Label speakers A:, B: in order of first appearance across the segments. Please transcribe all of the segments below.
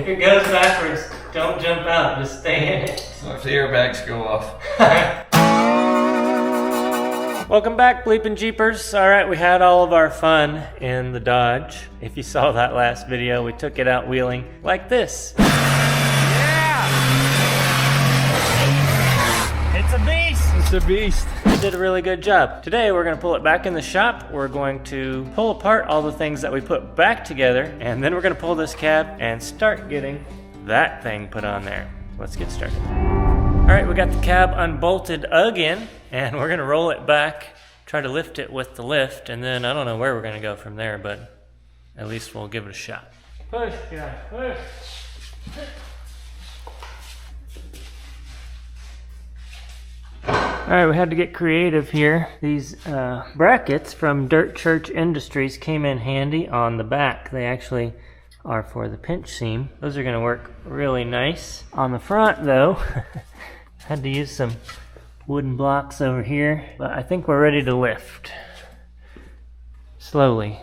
A: If it goes backwards, don't jump out, just stay in it.
B: So if the airbags go off.
A: Welcome back, Bleepin' Jeepers. All right, we had all of our fun in the Dodge. If you saw that last video, we took it out wheeling like this. Yeah! It's a beast!
B: It's a beast.
A: We did a really good job. Today, we're gonna pull it back in the shop. We're going to pull apart all the things that we put back together, and then we're gonna pull this cab and start getting that thing put on there. Let's get started. All right, we got the cab unbolted again, and we're gonna roll it back, try to lift it with the lift, and then I don't know where we're gonna go from there, but at least we'll give it a shot. Push, guys, push. All right, we had to get creative here. These brackets from Dirt Church Industries came in handy on the back. They actually are for the pinch seam. Those are gonna work really nice. On the front though, had to use some wooden blocks over here, but I think we're ready to lift. Slowly.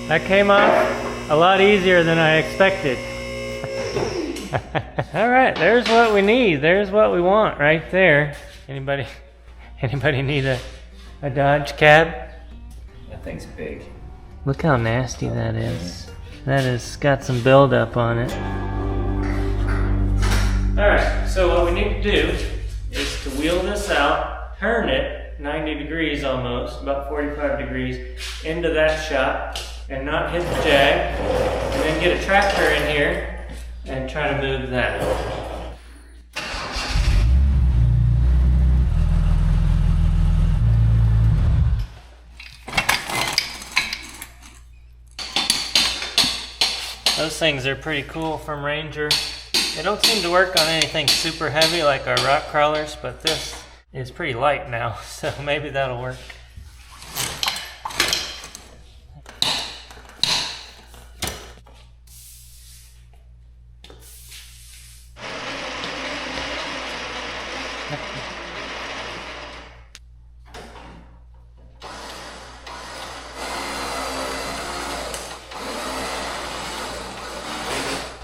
A: That came off a lot easier than I expected. All right, there's what we need. There's what we want right there. Anybody need a Dodge cab?
B: That thing's big.
A: Look how nasty that is. That has got some buildup on it. Alright, so what we need to do is to wheel this out, turn it 90 degrees almost, about 45 degrees, into that shot, and not hit the JAAAAG, and then get a tractor in here and try to move that. Those things are pretty cool from Ranger. They don't seem to work on anything super heavy like our rock crawlers, but this is pretty light now, so maybe that'll work.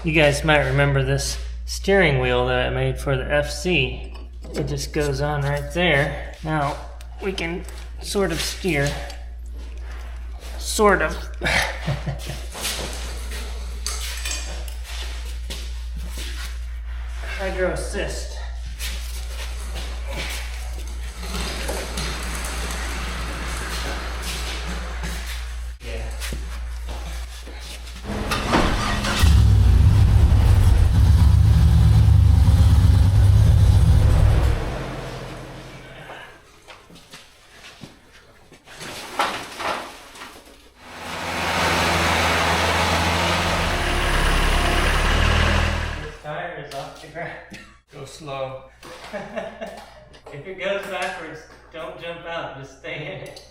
A: You guys might remember this steering wheel that I made for the FC. It just goes on right there. Now we can sort of steer. Sort of. Hydro assist.
B: Go slow.
A: If it goes backwards, don't jump out, just stay in it.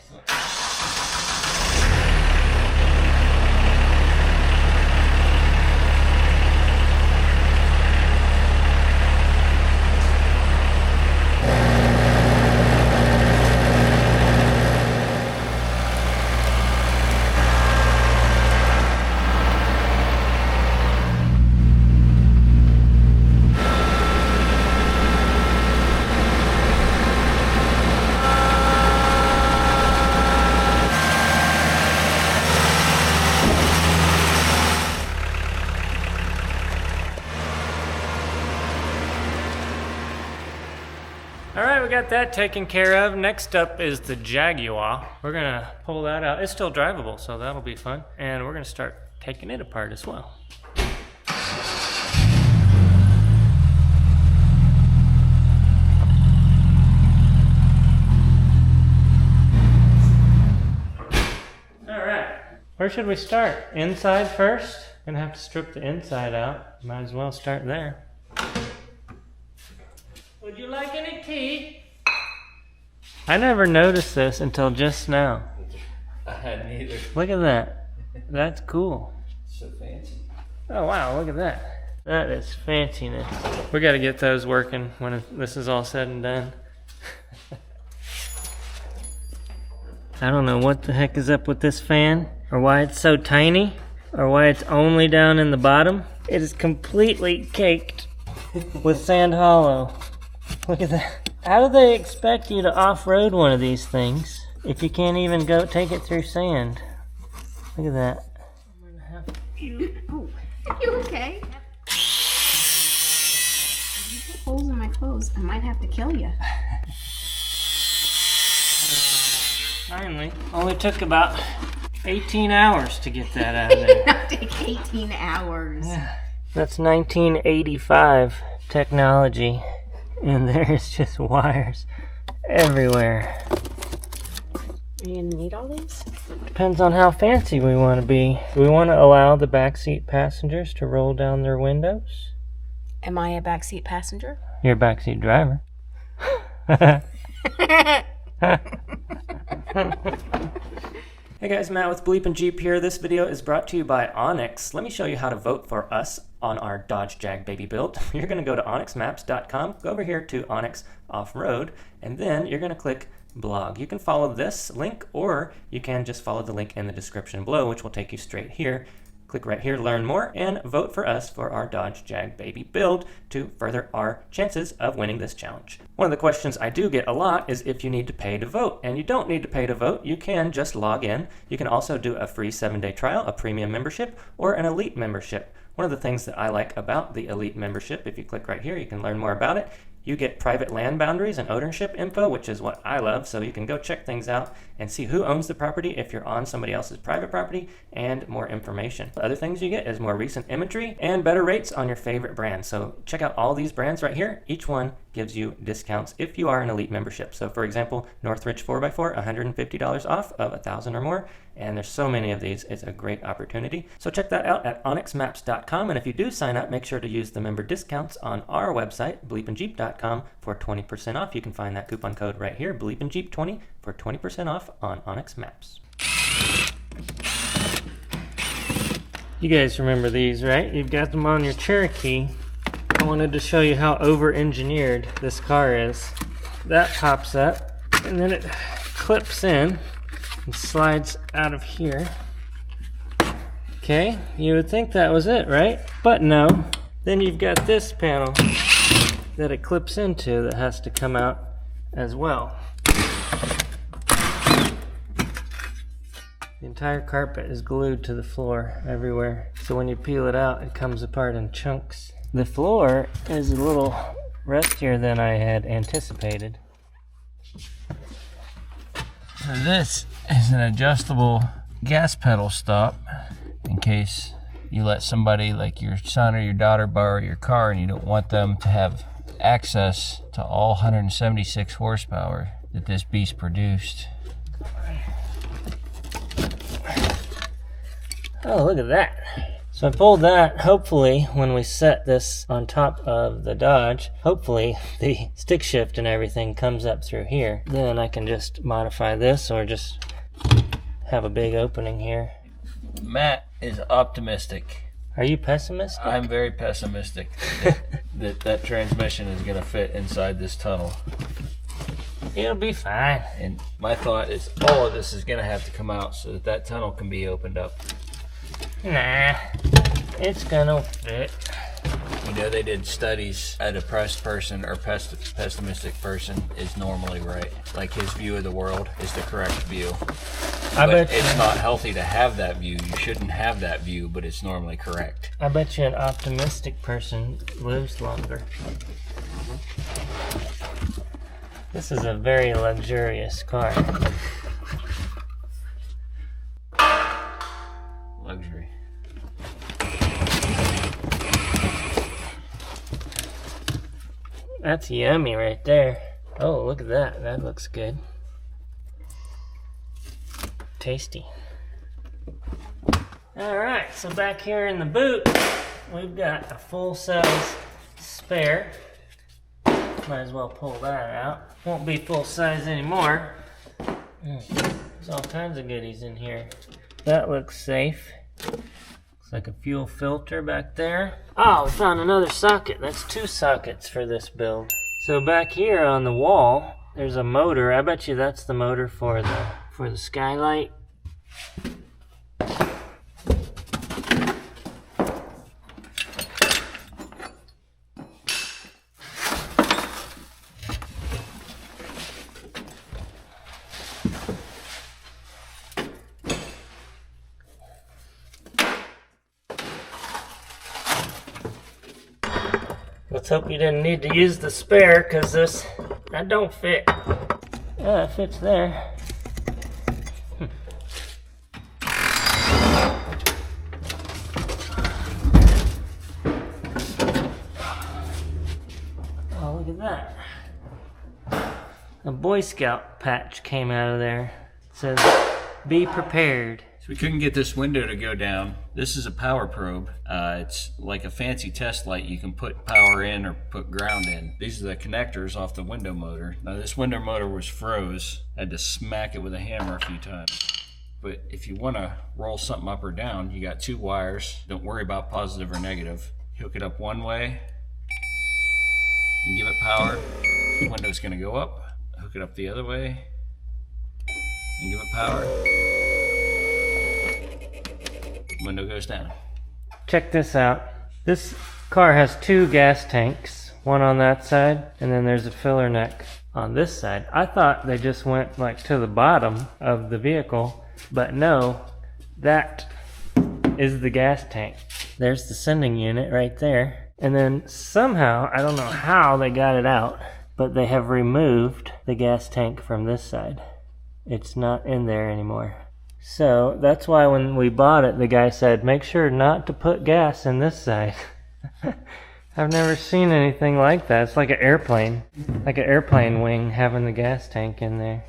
A: Alright, we got that taken care of. Next up is the Jaguar. We're gonna pull that out. It's still drivable, so that'll be fun. And we're gonna start taking it apart as well. Alright, where should we start? Inside first? Gonna have to strip the inside out. Might as well start there. Would you like any tea? I never noticed this until just now.
B: I hadn't either.
A: Look at that. That's cool.
B: So fancy.
A: Oh wow, look at that. That is fanciness. We gotta get those working when this is all said and done. I don't know what the heck is up with this fan, or why it's so tiny, or why it's only down in the bottom. It is completely caked with sand hollow. Look at that. How do they expect you to off-road one of these things if you can't even go take it through sand? Look at that. I'm gonna have you.
C: Oh, are you okay? You put holes in my clothes. I might have to kill you.
A: Finally. Only took about 18 hours to get that out of there.
C: Not take 18 hours.
A: Yeah. That's 1985 technology. And there's just wires everywhere.
C: Are you gonna need all these?
A: Depends on how fancy we want to be. Do we want to allow the backseat passengers to roll down their windows?
C: Am I a backseat passenger?
A: You're a backseat driver. Hey guys, Matt with BleepinJeep here. This video is brought to you by Onyx. Let me show you how to vote for us on our Dodge JAAAG baby build. You're going to go to onyxmaps.com, go over here to Onyx Off-Road, and then you're going to click blog. You can follow this link, or you can just follow the link in the description below, which will take you straight here. Click right here, learn more, and vote for us for our Dodge JAAAG baby build to further our chances of winning this challenge. One of the questions I do get a lot is if you need to pay to vote, and you don't need to pay to vote. You can just log in. You can also do a free 7-day trial, a premium membership, or an elite membership. One of the things that I like about the elite membership, if you click right here, you can learn more about it. You get private land boundaries and ownership info, which is what I love, so you can go check things out and see who owns the property if you're on somebody else's private property, and more information. The other things you get is more recent imagery and better rates on your favorite brands. So check out all these brands right here. Each one gives you discounts if you are an elite membership. So for example, Northridge 4x4, $150 off of 1,000 or more. And there's so many of these, it's a great opportunity. So check that out at onyxmaps.com. And if you do sign up, make sure to use the member discounts on our website, BleepinJeep.com, for 20% off. You can find that coupon code right here, BleepinJeep20, for 20% off on Onyx Maps. You guys remember these, right? You've got them on your Cherokee. I wanted to show you how over-engineered this car is. That pops up, and then it clips in and slides out of here. Okay, you would think that was it, right? But no. Then you've got this panel that it clips into that has to come out as well. The entire carpet is glued to the floor everywhere. So when you peel it out, it comes apart in chunks. The floor is a little rustier than I had anticipated. So this is an adjustable gas pedal stop in case you let somebody like your son or your daughter borrow your car and you don't want them to have access to all 176 horsepower that this beast produced. Oh, look at that. So I pulled that. Hopefully, when we set this on top of the Dodge, hopefully the stick shift and everything comes up through here. Then I can just modify this or just have a big opening here.
B: Matt is optimistic.
A: Are you pessimistic?
B: I'm very pessimistic that transmission is going to fit inside this tunnel.
A: It'll be fine.
B: And my thought is all of this is going to have to come out so that that tunnel can be opened up.
A: Nah, it's gonna fit.
B: You know, they did studies. A depressed person or pessimistic person is normally right. Like his view of the world is the correct view. But it's not healthy to have that view. You shouldn't have that view, but it's normally correct.
A: I bet you an optimistic person lives longer. This is a very luxurious car.
B: Luxury.
A: That's yummy right there. Oh, look at that. That looks good. Tasty. Alright, so back here in the boot, we've got a full-size spare. Might as well pull that out. Won't be full-size anymore. There's all kinds of goodies in here. That looks safe. Looks like a fuel filter back there. Oh, we found another socket. That's 2 sockets for this build. So back here on the wall, there's a motor. I bet you that's the motor for the for the skylight. Let's hope you didn't need to use the spare, because that don't fit. Yeah, it fits there. Oh, look at that. A Boy Scout patch came out of there. It says, "Be prepared."
B: We couldn't get this window to go down. This is a power probe. It's like a fancy test light. You can put power in or put ground in. These are the connectors off the window motor. Now this window motor was froze. I had to smack it with a hammer a few times. But if you want to roll something up or down, you got 2 wires. Don't worry about positive or negative. Hook it up one way and give it power. The window's going to go up. Hook it up the other way and give it power. Window goes down.
A: Check this out. This car has 2 gas tanks, one on that side, and then there's a filler neck on this side. I thought they just went like to the bottom of the vehicle, but no, that is the gas tank. There's the sending unit right there. And then somehow, I don't know how they got it out, but they have removed the gas tank from this side. It's not in there anymore. So that's why when we bought it, the guy said, make sure not to put gas in this side. I've never seen anything like that. It's like an airplane wing having the gas tank in there.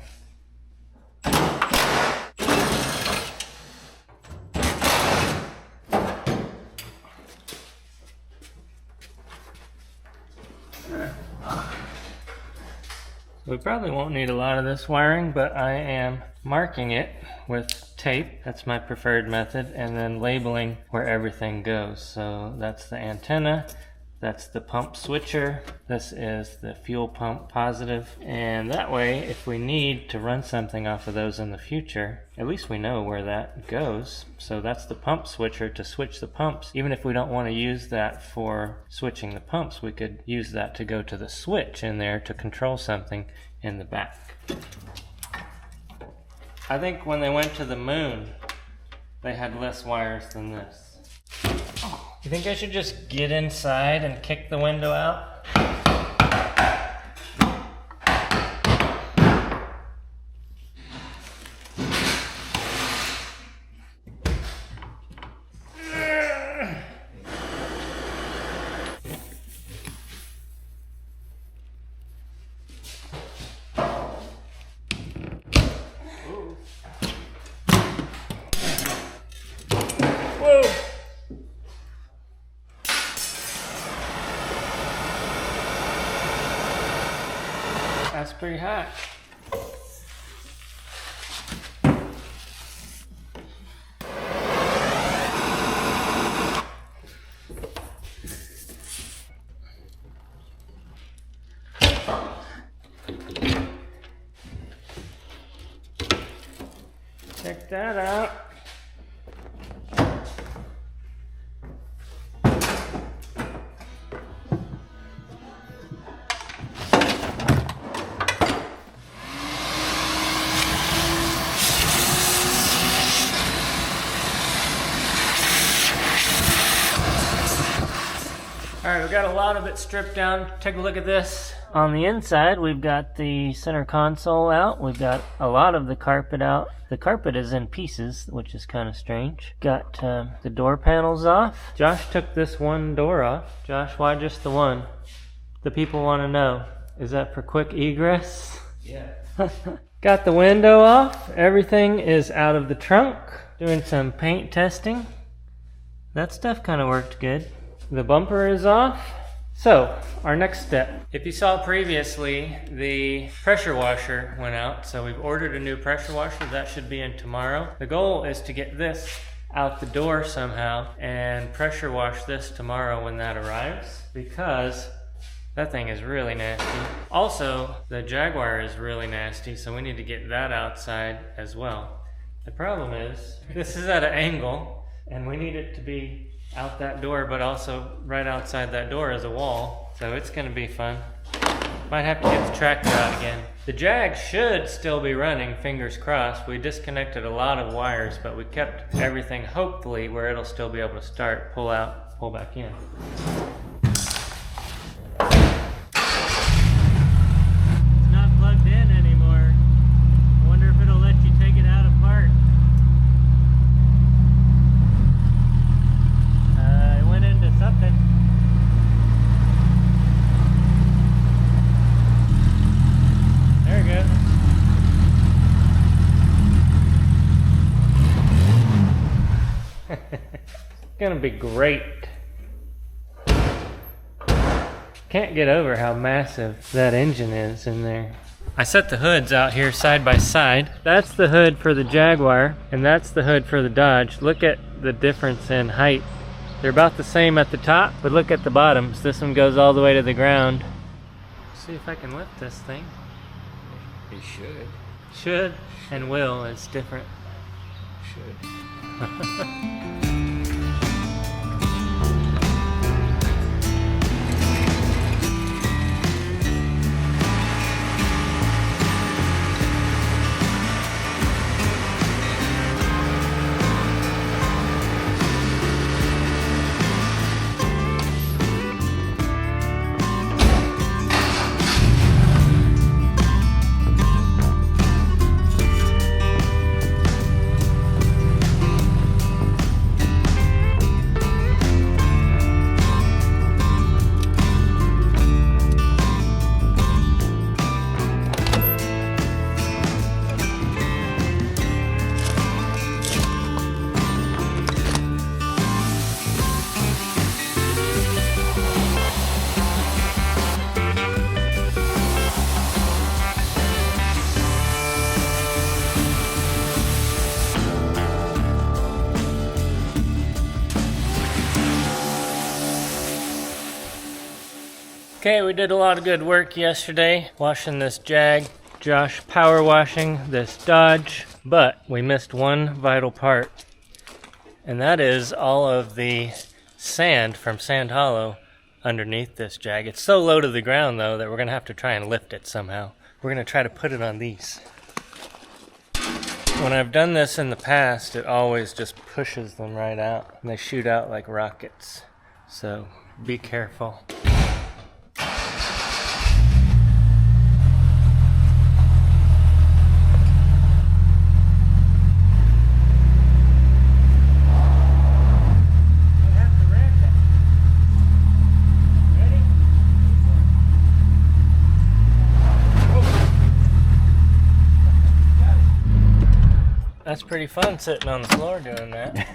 A: We probably won't need a lot of this wiring, but I am marking it with tape. That's my preferred method, and then labeling where everything goes. So that's the antenna, that's the pump switcher, this is the fuel pump positive, and that way if we need to run something off of those in the future, at least we know where that goes. So that's the pump switcher to switch the pumps. Even if we don't want to use that for switching the pumps, we could use that to go to the switch in there to control something in the back. I think when they went to the moon, they had less wires than this. You think I should just get inside and kick the window out? That's pretty hot. Check that out. Alright, we've got a lot of it stripped down. Take a look at this. On the inside, we've got the center console out. We've got a lot of the carpet out. The carpet is in pieces, which is kind of strange. Got the door panels off. Josh took this one door off. Josh, why just the one? The people want to know. Is that for quick egress?
B: Yeah.
A: Got the window off. Everything is out of the trunk. Doing some paint testing. That stuff kind of worked good. The bumper is off. So, our next step. If you saw previously, the pressure washer went out, so we've ordered a new pressure washer. That should be in tomorrow. The goal is to get this out the door somehow and pressure wash this tomorrow when that arrives, because That thing is really nasty. Also, the Jaguar is really nasty, so we need to get that outside as well. The problem is, this is at an angle, and we need it to be out that door, but also right outside that door is a wall, so it's gonna be fun. Might have to get the tractor out again. The Jag should still be running, fingers crossed. We disconnected a lot of wires, but we kept everything hopefully where it'll still be able to start, pull out, pull back in. It's not plugged in anymore. I wonder if it'll let you take it out apart. It went into something. There it goes. It's gonna be great. Can't get over how massive that engine is in there. I set the hoods out here side by side. That's the hood for the Jaguar, and that's the hood for the Dodge. Look at the difference in height. They're about the same at the top, but look at the bottoms. This one goes all the way to the ground. Let's see if I can lift this thing.
B: It should.
A: Should and will, it's different.
B: Should.
A: Okay, we did a lot of good work yesterday washing this Jag. Josh power washing this Dodge, but we missed one vital part, and that is all of the sand from Sand Hollow underneath this Jag. It's so low to the ground though that we're gonna have to try and lift it somehow. We're gonna try to put it on these. When I've done this in the past, it always just pushes them right out, and they shoot out like rockets. So be careful. That's pretty fun sitting on the floor doing that.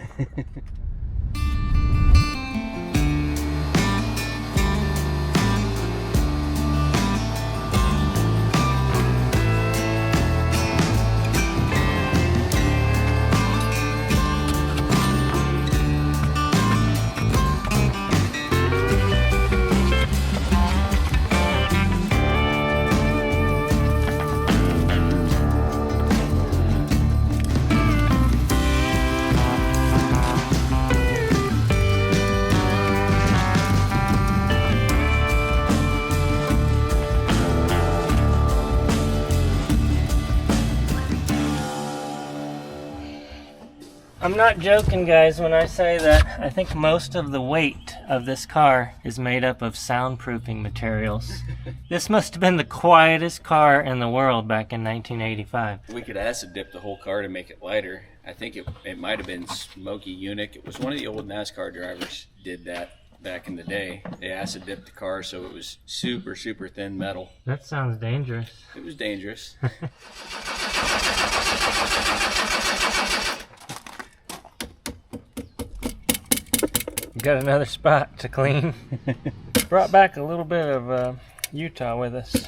A: I'm not joking, guys, when I say that I think most of the weight of this car is made up of soundproofing materials. This must have been the quietest car in the world back in 1985.
B: We could acid dip the whole car to make it lighter. I think it might have been Smokey Unick. It was one of the old NASCAR drivers did that back in the day. They acid dipped the car so it was super, super thin metal.
A: That sounds dangerous.
B: It was dangerous.
A: Got another spot to clean. Brought back a little bit of Utah with us.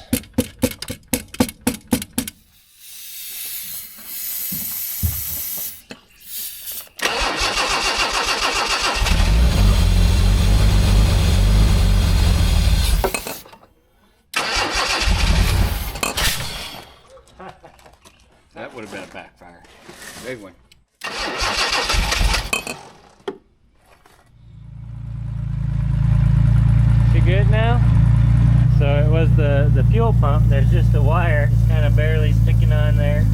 A: was the fuel pump. There's just a wire just kind of barely sticking on there.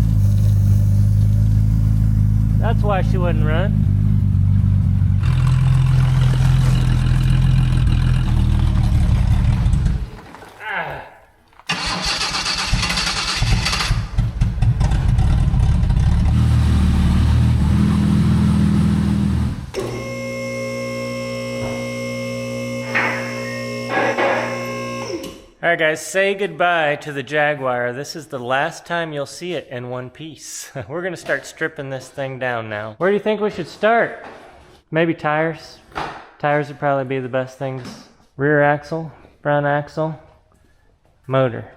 A: That's why she wouldn't run. Alright guys, say goodbye to the Jaguar. This is the last time you'll see it in one piece. We're gonna start stripping this thing down now. Where do you think we should start? Maybe tires? Tires would probably be the best things. Rear axle, front axle, motor.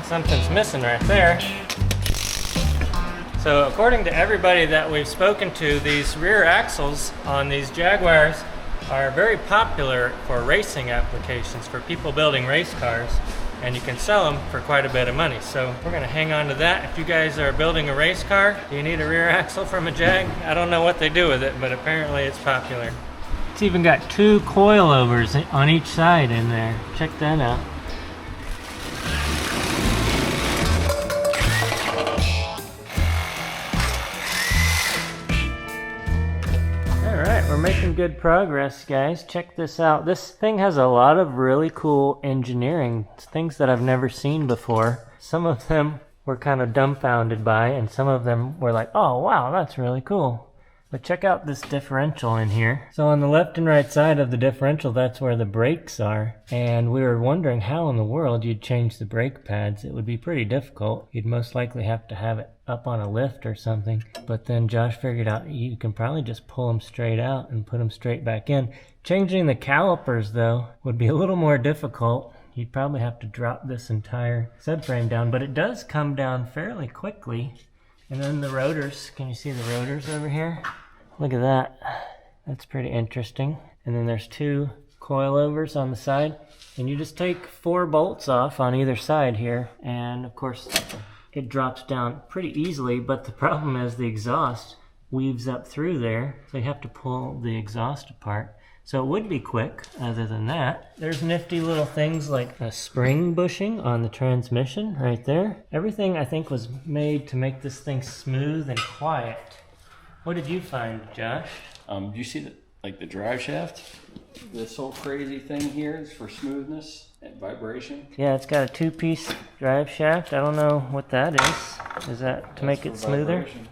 A: Something's missing right there. So according to everybody that we've spoken to, these rear axles on these Jaguars are very popular for racing applications, for people building race cars, and you can sell them for quite a bit of money. So we're gonna hang on to that. If you guys are building a race car, do you need a rear axle from a Jag? I don't know what they do with it, but apparently it's popular. It's even got 2 coilovers on each side in there. Check that out. We're making good progress, guys. Check this out. This thing has a lot of really cool engineering, things that I've never seen before. Some of them we're kind of dumbfounded by, and some of them were like, oh wow, that's really cool. But check out this differential in here. So on the left and right side of the differential, that's where the brakes are. And we were wondering how in the world you'd change the brake pads. It would be pretty difficult. You'd most likely have to have it up on a lift or something. But then Josh figured out you can probably just pull them straight out and put them straight back in. Changing the calipers though would be a little more difficult. You'd probably have to drop this entire subframe down, but it does come down fairly quickly. And then the rotors, can you see the rotors over here? Look at that. That's pretty interesting. And then there's 2 coilovers on the side. And you just take 4 bolts off on either side here. And of course, it drops down pretty easily, but the problem is the exhaust weaves up through there. So you have to pull the exhaust apart. So it would be quick. Other than that, there's nifty little things like a spring bushing on the transmission right there. Everything I think was made to make this thing smooth and quiet. What did you find, Josh?
D: Do you see the drive shaft? This whole crazy thing here is for smoothness and vibration.
A: Yeah, it's got a 2-piece drive shaft. I don't know what that is. Is that to make it smoother?
D: Vibration.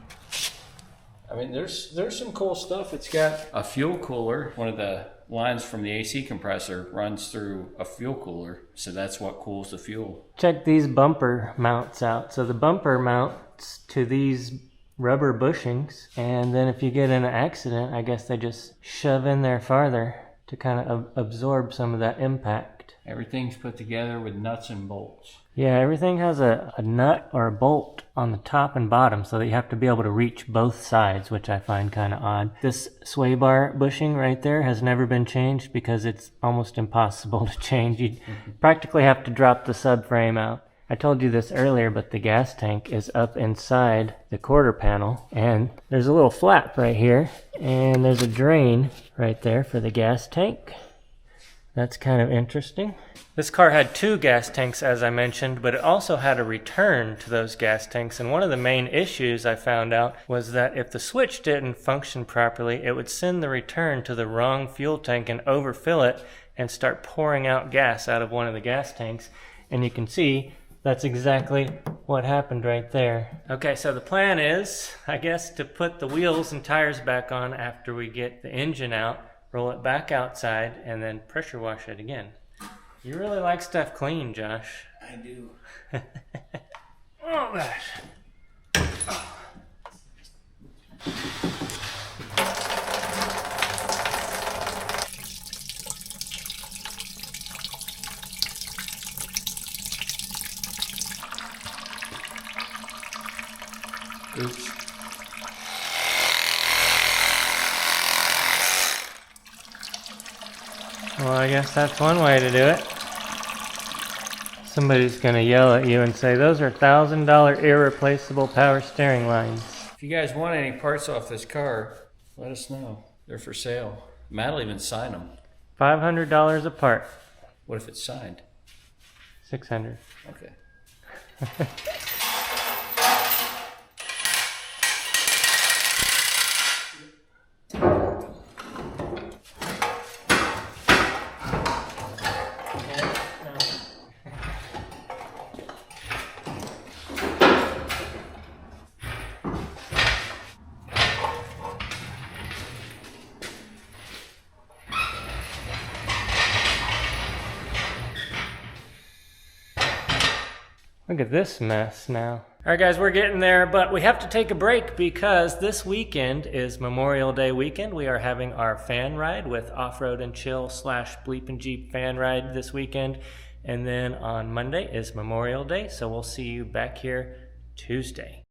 D: I mean, there's some cool stuff. It's got a fuel cooler. One of the lines from the AC compressor runs through a fuel cooler, so that's what cools the fuel.
A: Check these bumper mounts out. So the bumper mounts to these rubber bushings, and then if you get in an accident, I guess they just shove in there farther to kind of absorb some of that impact.
D: Everything's put together with nuts and bolts.
A: Yeah, everything has a nut or a bolt on the top and bottom, so that you have to be able to reach both sides, which I find kind of odd. This sway bar bushing right there has never been changed because it's almost impossible to change. You'd practically have to drop the subframe out. I told you this earlier, but the gas tank is up inside the quarter panel, and there's a little flap right here, and there's a drain right there for the gas tank. That's kind of interesting. This car had 2 gas tanks, as I mentioned, but it also had a return to those gas tanks, and one of the main issues I found out was that if the switch didn't function properly, it would send the return to the wrong fuel tank and overfill it and start pouring out gas out of one of the gas tanks. And you can see that's exactly what happened right there. Okay, so the plan is, I guess, to put the wheels and tires back on after we get the engine out, roll it back outside, and then pressure wash it again. You really like stuff clean, Josh.
D: I do.
A: Oh, gosh.
D: Oops.
A: Well, I guess that's one way to do it. Somebody's gonna yell at you and say, those are $1,000 irreplaceable power steering lines.
D: If you guys want any parts off this car, let us know. They're for sale. Matt will even sign them.
A: $500 a part.
D: What if it's signed?
A: $600.
D: Okay.
A: Look at this mess now. All right, guys, we're getting there, but we have to take a break because this weekend is Memorial Day weekend. We are having our fan ride with Off-Road and Chill / BleepinJeep fan ride this weekend. And then on Monday is Memorial Day, so we'll see you back here Tuesday.